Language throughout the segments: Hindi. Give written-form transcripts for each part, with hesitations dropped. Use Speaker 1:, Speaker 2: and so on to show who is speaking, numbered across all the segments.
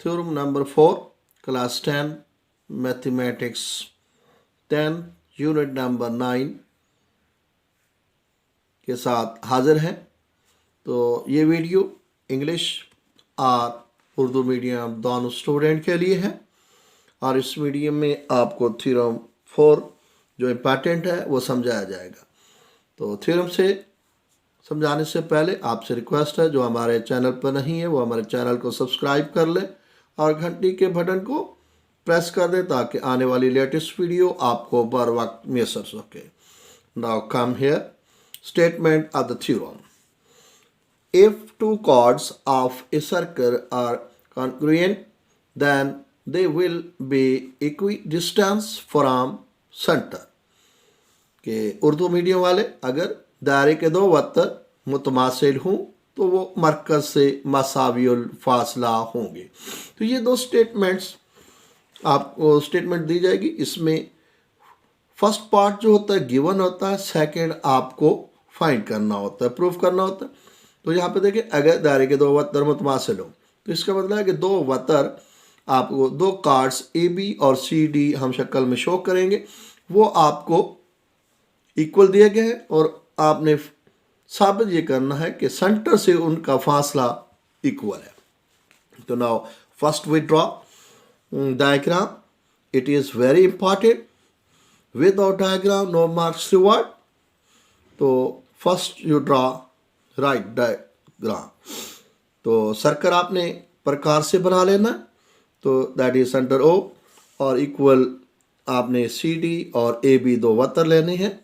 Speaker 1: Theorem number 4 class 10 mathematics 10 unit number 9 के साथ हाजिर हैं। तो ये वीडियो इंग्लिश और उर्दू मीडियम दोनों स्टूडेंट के लिए है और इस वीडियो में आपको थ्योरम 4 जो इम्पॉर्टेंट है वो समझाया जाएगा। तो थ्योरम से समझाने से पहले आपसे रिक्वेस्ट है, जो हमारे चैनल पर नहीं है वो हमारे चैनल को सब्सक्राइब कर ले और घंटी के बटन को प्रेस कर दे ताकि आने वाली लेटेस्ट वीडियो आपको बर वक्त मैसर हो सके। Now come here, statement of the theorem. If two chords of a circle are congruent, then they will be equidistant from center। कि उर्दू मीडियम वाले अगर दायरे के दो वत्तर मुतमासिल हों तो वो मरकज़ से मसावियुल फासला होंगे। तो ये दो स्टेटमेंट्स आपको स्टेटमेंट दी जाएगी। इसमें फर्स्ट पार्ट जो होता है गिवन होता है, सेकंड आपको फाइंड करना होता है, प्रूफ करना होता है। तो यहाँ पे देखिए, अगर दायरे के दो वत्तर मुतमासिल हो तो इसका मतलब है कि दो वत्तर आपको दो कार्ड्स ए बी और सी डी हम शक्ल में शो करेंगे, वो आपको इक्वल दिए गए हैं और आपने साबित ये करना है कि सेंटर से उनका फासला इक्वल है। तो now first we draw diagram. It is very important, without diagram no marks reward. तो first you draw right diagram. तो सर्कल आपने प्रकार से बना लेना, तो दैट इज सेंटर ओ और इक्वल आपने सी डी और ए बी दो वत्तर लेने हैं,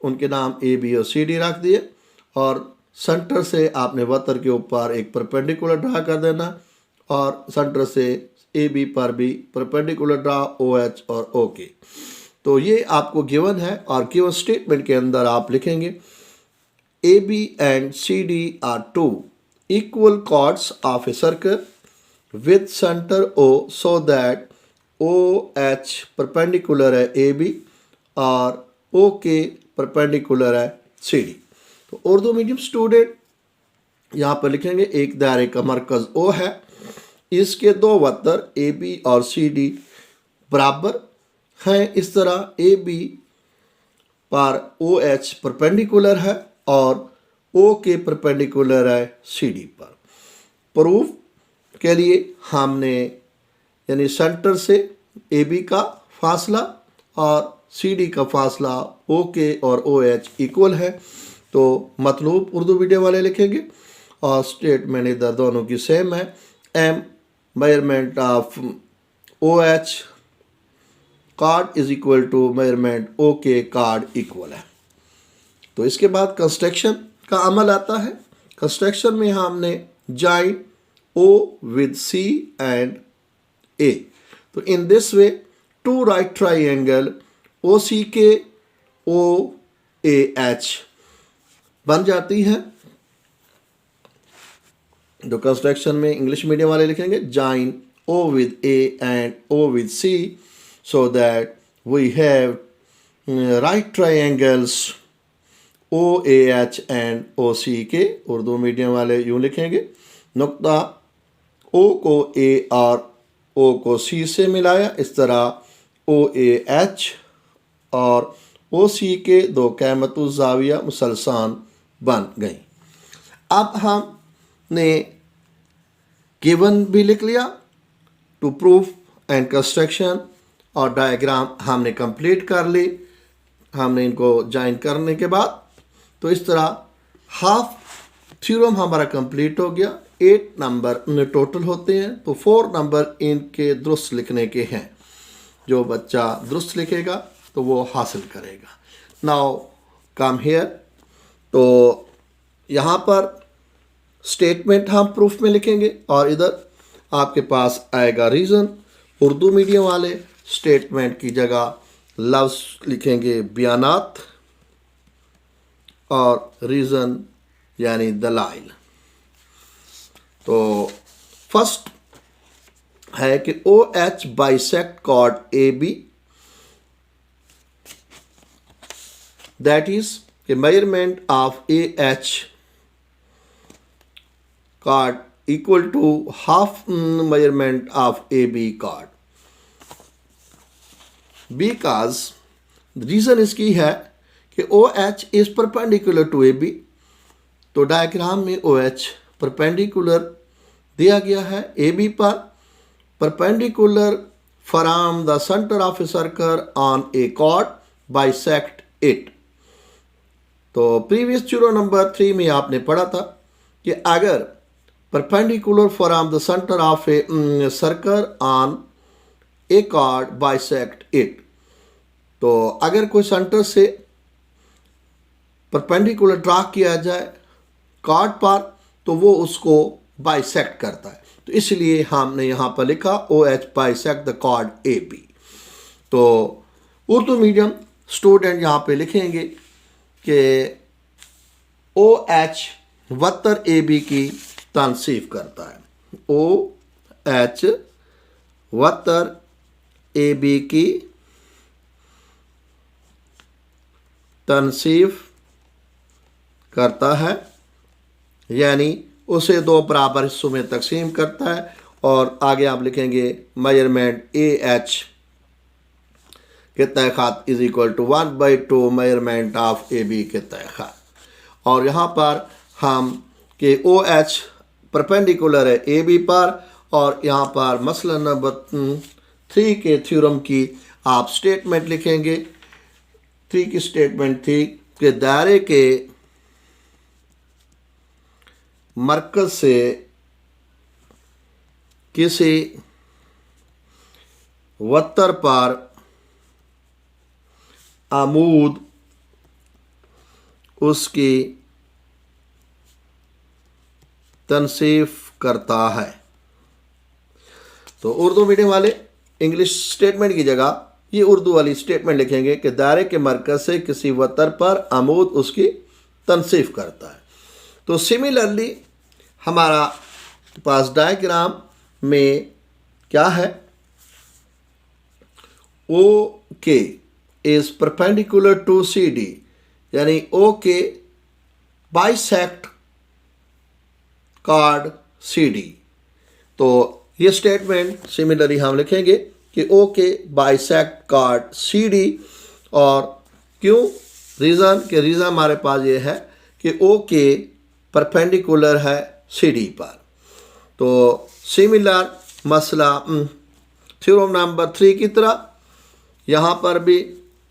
Speaker 1: उनके नाम ए बी और सी डी रख दिए और सेंटर से आपने वत्तर के ऊपर एक परपेंडिकुलर ड्रा कर देना और सेंटर से ए बी पर भी परपेंडिकुलर ड्रा ओ एच और ओ के। तो ये आपको गिवन है और गिवन स्टेटमेंट के अंदर आप लिखेंगे A B and C D are two equal chords of a circle with centre O so that O H perpendicular है ए बी और ओ के परपेंडिकुलर है सी डी। तो उर्दू मीडियम स्टूडेंट यहाँ पर लिखेंगे एक दायरे का मरकज़ ओ है, इसके दो वत्तर ए बी और सी डी बराबर हैं। इस तरह ए बी पर ओ एच परपेंडिकुलर है और ओ के परपेंडिकुलर है सी डी पर। प्रूफ के लिए हमने यानी सेंटर से ए बी का फासला और सी डी का फासला ओ के और ओ एच इक्वल है। तो मतलूब उर्दू मीडियम वाले लिखेंगे और स्टेटमेंट इधर दोनों की सेम है। M measurement of O H chord is equal to measurement O K chord equal है। तो इसके बाद कंस्ट्रक्शन का अमल आता है। कंस्ट्रक्शन में हमने join O with C and A. तो in this way two right triangle O C K O A H बन जाती है। जो कंस्ट्रक्शन में इंग्लिश मीडियम वाले लिखेंगे join O with A and O with C so that we have right triangles O A H and O C K. Urdu medium वाले यूँ लिखेंगे नुक्ता ओ को ए और ओ को सी से मिलाया, इस तरह ओ ए एच और ओ सी के दो कैमतु जाविया मुसलसान बन गई। अब हमने गिवन भी लिख लिया, टू प्रूफ एंड कंस्ट्रक्शन और डायग्राम हमने कंप्लीट कर ली। हमने इनको ज्वाइन करने के बाद तो इस तरह हाफ थ्योरम हमारा कंप्लीट हो गया। 8 नंबर टोटल होते हैं, तो 4 नंबर इनके दुरुस्त लिखने के हैं। जो बच्चा दुरुस्त लिखेगा तो वो हासिल करेगा। Now come here. तो यहाँ पर स्टेटमेंट हम प्रूफ में लिखेंगे और इधर आपके पास आएगा रीज़न। उर्दू मीडियम वाले स्टेटमेंट की जगह लफ्ज़ लिखेंगे बयानात और रीज़न यानी दलाइल। तो फर्स्ट है कि O H bisect chord A B, that is a measurement of A H chord equal to half measurement of AB chord, because reason इसकी है कि OH is perpendicular to AB। तो डायग्राम में OH परपेंडिकुलर दिया गया है AB पर, perpendicular from the centre of a circle on a chord bisect it. तो प्रीवियस चूरो नंबर 3 में आपने पढ़ा था कि अगर perpendicular from the centre of a circle on a chord bisect it, तो अगर कोई सेंटर से परपेंडिकुलर ड्रा किया जाए कॉर्ड पर तो वो उसको बाइसेक्ट करता है। तो इसलिए हमने यहाँ पर लिखा OH bisect the chord AB। तो उर्दू मीडियम स्टूडेंट यहाँ पे लिखेंगे कि OH वतर AB की तनसीफ करता है। OH वतर AB की तनसीफ करता है, यानी उसे दो बराबर हिस्सों में तकसीम करता है। और आगे आप लिखेंगे मेजरमेंट AH के तहत is equal to 1/2 measurement of AB के तहत। और यहाँ पर हम कि OH परपेंडिकुलर है AB पर, और यहाँ पर मसला नंबर 3 के थ्योरम की आप स्टेटमेंट लिखेंगे। 3 की स्टेटमेंट थी कि दायरे के मरकज से किसी वतर पर आमूद उसकी तनसीफ करता है। तो उर्दू मीडियम वाले इंग्लिश स्टेटमेंट की जगह ये उर्दू वाली स्टेटमेंट लिखेंगे कि दायरे के मरकज से किसी वतर पर आमूद उसकी तनसीफ करता है। तो सिमिलरली हमारा पास डायग्राम में क्या है, OK is perpendicular to CD, यानी OK बाइसेक्ट कॉर्ड CD। तो ये स्टेटमेंट सिमिलरली हम लिखेंगे कि OK बाइसेक्ट कॉर्ड CD। और क्यों? रीज़न हमारे पास ये है कि OK परपेंडिकुलर है CD पर। तो सिमिलर मसला थ्योरम नंबर 3 की तरह यहाँ पर भी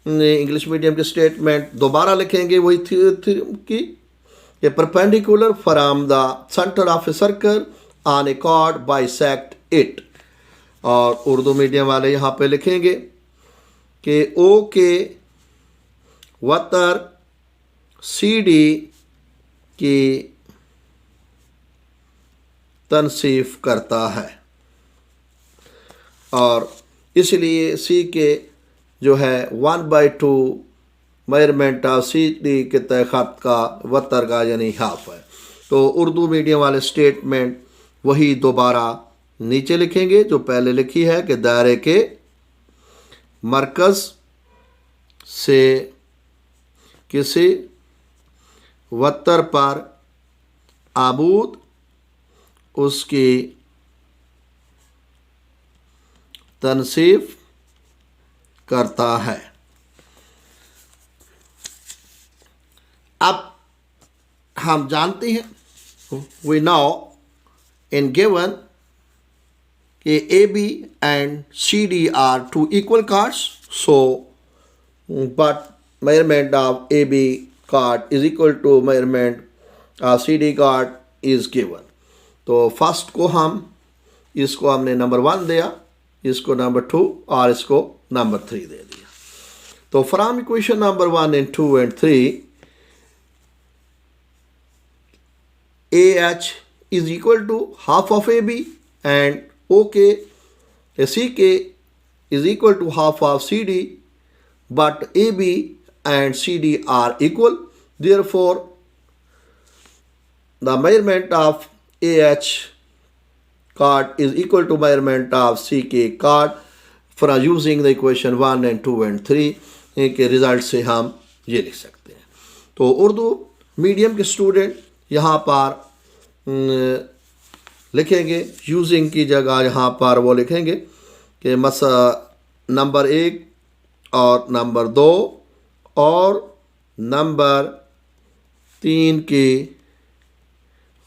Speaker 1: इंग्लिश मीडियम की स्टेटमेंट दोबारा लिखेंगे वही थ्योरम की कि perpendicular from the centre of a circle on a chord bisect it. और उर्दू मीडियम वाले यहाँ पे लिखेंगे कि OK वतर CD की तनसीफ करता है, और इसलिए C के जो है 1/2 मेजरमेंट ऑफ CD के तहत का वतर का यानी हाफ है। तो उर्दू मीडियम वाले स्टेटमेंट वही दोबारा नीचे लिखेंगे जो पहले लिखी है कि दायरे के मरकज से किसी वतर पर आमूद उसकी तनसीफ करता है। अब हम जानते हैं वी नो इन गिवन कि AB and CD are two equal chords, so but measurement of AB chord is equal to measurement of CD chord is given। तो फर्स्ट को इसको हमने नंबर 1 दिया, इसको नंबर 2 और इसको नंबर 3 दे दिया। तो from equation number 1 and 2 and 3 AH is equal to half of AB and OK CK is equal to half of CD, but AB and CD are equal. Therefore, the measurement of AH chord is equal to measurement of CK chord from using the equation 1 and 2 and 3 के रिजल्ट से हम ये लिख सकते हैं। तो उर्दू मीडियम के स्टूडेंट यहाँ पर लिखेंगे यूजिंग की जगह यहाँ पर वो लिखेंगे कि नंबर 1 और नंबर 2 और नंबर 3 की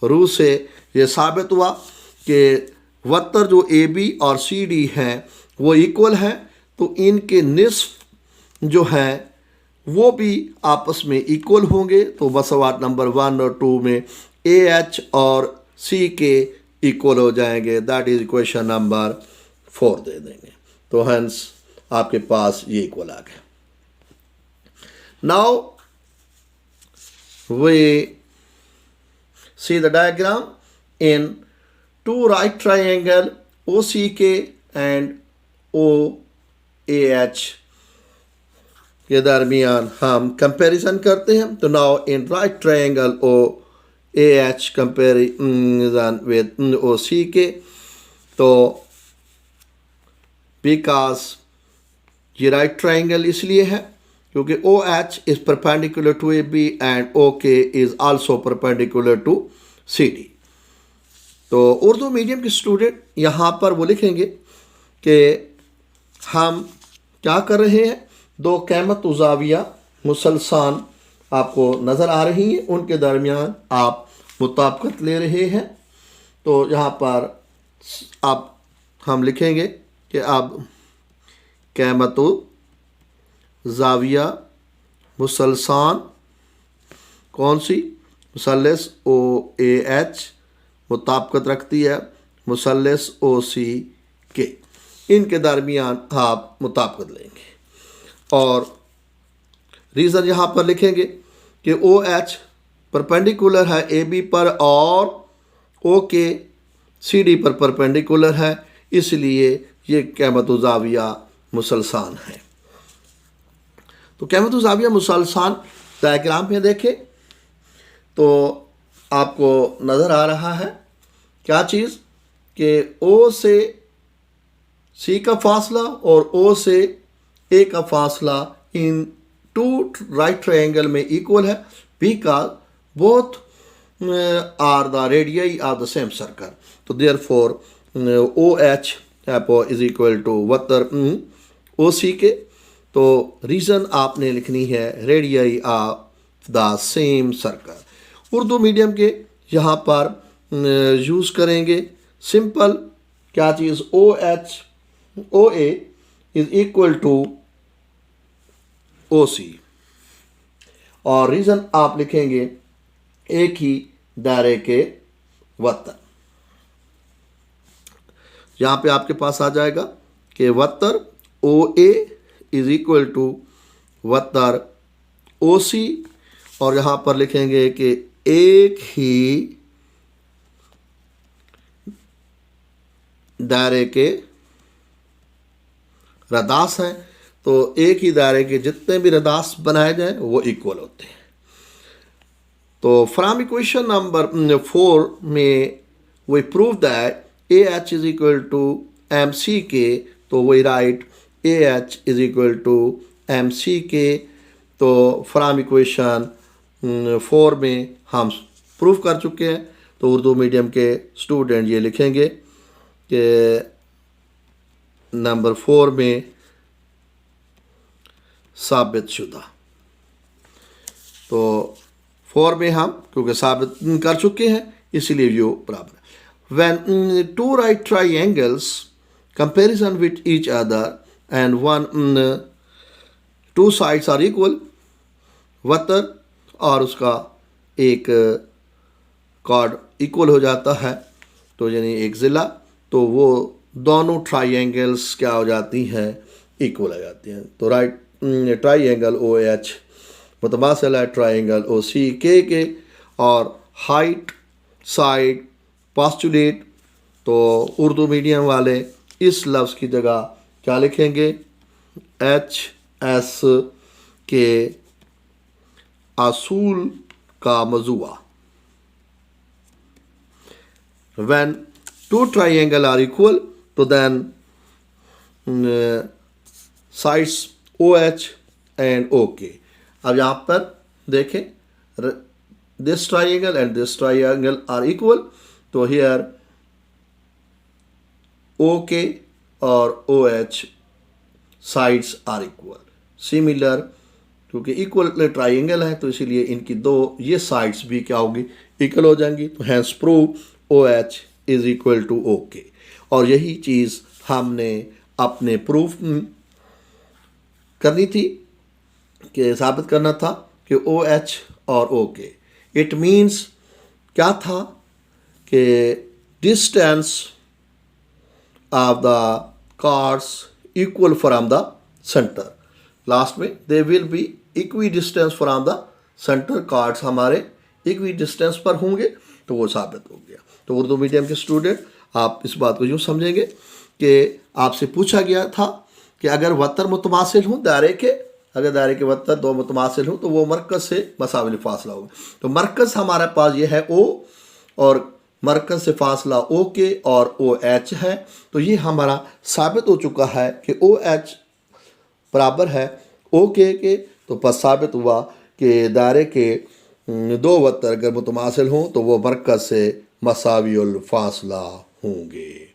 Speaker 1: रू से ये साबित हुआ कि वत्तर जो ए बी और सी डी हैं वो इक्वल हैं, तो इनके निस्फ जो हैं वो भी आपस में इक्वल होंगे। तो मसवाट नंबर 1 और 2 में ए एच और सी के इक्वल हो जाएंगे। दैट इज इक्वेशन नंबर 4 दे देंगे। तो हेंस आपके पास ये इक्वल आ गया। Now we see the diagram in two right triangle OCK and OAH के दरमियान हम कंपैरिजन करते हैं। तो now in right triangle OAH comparison with OCK, तो बिकॉज ये राइट ट्रायंगल इसलिए है क्योंकि OH is perpendicular to AB and OK is also perpendicular to CD। तो उर्दू मीडियम के स्टूडेंट यहाँ पर वो लिखेंगे कि हम क्या कर रहे हैं, दो क़ैमत उज़ाविया मुसलसान आपको नज़र आ रही हैं, उनके दरमियान आप मुताबिकत ले रहे हैं। तो यहाँ पर अब हम लिखेंगे कि अब क़ैमत ज़ाविया मुसलसान कौन सी, मुसल्लस OAH मुताबिकत रखती है मुसल्लस OCK, इनके दरमियान आप मुताबिकत लेंगे। और रीज़न यहाँ पर लिखेंगे कि OH परपेंडिकुलर है AB पर और OK CD पर परपेंडिकुलर है, इसलिए ये क़ैमत ज़ाविया मुसलसान है। तो क़ैमत ज़ाविया मुसलसान डायग्राम में देखें तो आपको नज़र आ रहा है क्या चीज़ कि O से C का फासला और O से A का फासला इन टू राइट ट्रायंगल में इक्वल है, because both are the radii of the same circle. तो therefore OH is equal to वत्तर OCK। तो रीज़न आपने लिखनी है radii of the same circle. Urdu medium के यहाँ पर यूज़ करेंगे सिंपल क्या चीज़, OA is equal to OC, और रीज़न आप लिखेंगे एक ही दायरे के वत्तर। यहाँ पे आपके पास आ जाएगा कि वत्तर OA इज इक्वल टू वत्तर OC, और यहाँ पर लिखेंगे कि एक ही दायरे के रदास हैं। तो एक ही दायरे के जितने भी रदास बनाए जाएं वो इक्वल होते हैं। तो फ्रॉम इक्वेशन नंबर 4 में we prove that AH is equal to MCK, तो we write AH is equal to MCK। तो फ्रॉम इक्वेशन 4 में हम प्रूव कर चुके हैं। तो उर्दू मीडियम के स्टूडेंट ये लिखेंगे कि नंबर 4 में साबित शुदा। तो 4 में हम क्योंकि साबित कर चुके हैं इसलिए यो बराबर है। When two right triangles comparison with each other and one two sides are equal, वतर और उसका एक कॉर्ड इक्वल हो जाता है, तो यानी एक ज़िला, तो वो दोनों ट्रायंगल्स क्या हो जाती हैं, इक्वल हो जाती हैं। तो राइट ट्रायंगल OH मुतमासिल है ट्रायंगल OCK के, और हाइट साइड पोस्टुलेट। तो उर्दू मीडियम वाले इस लफ्ज़ की जगह क्या लिखेंगे, HS के असूल का Majua. When two triangle are equal, तो then sides OH and OK। अब यहाँ पर देखें this triangle and this triangle are equal, तो here ओ के और O H sides are equal, similar, क्योंकि इक्वल ट्राइंगल है तो इसीलिए इनकी दो ये साइड्स भी क्या होगी, इक्वल हो जाएंगी। तो hence prove O H is equal to O K. और यही चीज़ हमने अपने प्रूफ करनी थी कि साबित करना था कि ओ एच और ओ के, इट मीन्स क्या था कि distance of the chords equal from the centre, last में they will be equidistance from the centre, chords हमारे इक्वी डिस्टेंस पर होंगे, तो वो साबित हो गया। तो उर्दू मीडियम के स्टूडेंट आप इस बात को यूँ समझेंगे कि आपसे पूछा गया था कि अगर वतर मुतमासिल हों दायरे के, अगर दायरे के वतर दो मुतमासिल हों तो वो मरकज़ से मसाविल फासला होगा। तो मरकज़ हमारे पास ये है ओ, और मरकज़ से फासला ओ के और ओ एच है। तो ये हमारा साबित हो चुका है कि ओ एच बराबर है ओ के। तो बस साबित हुआ कि दायरे के दो वतर अगर मुतमासिल हों तो वो मरकज़ से मसाविल फासला होंगे।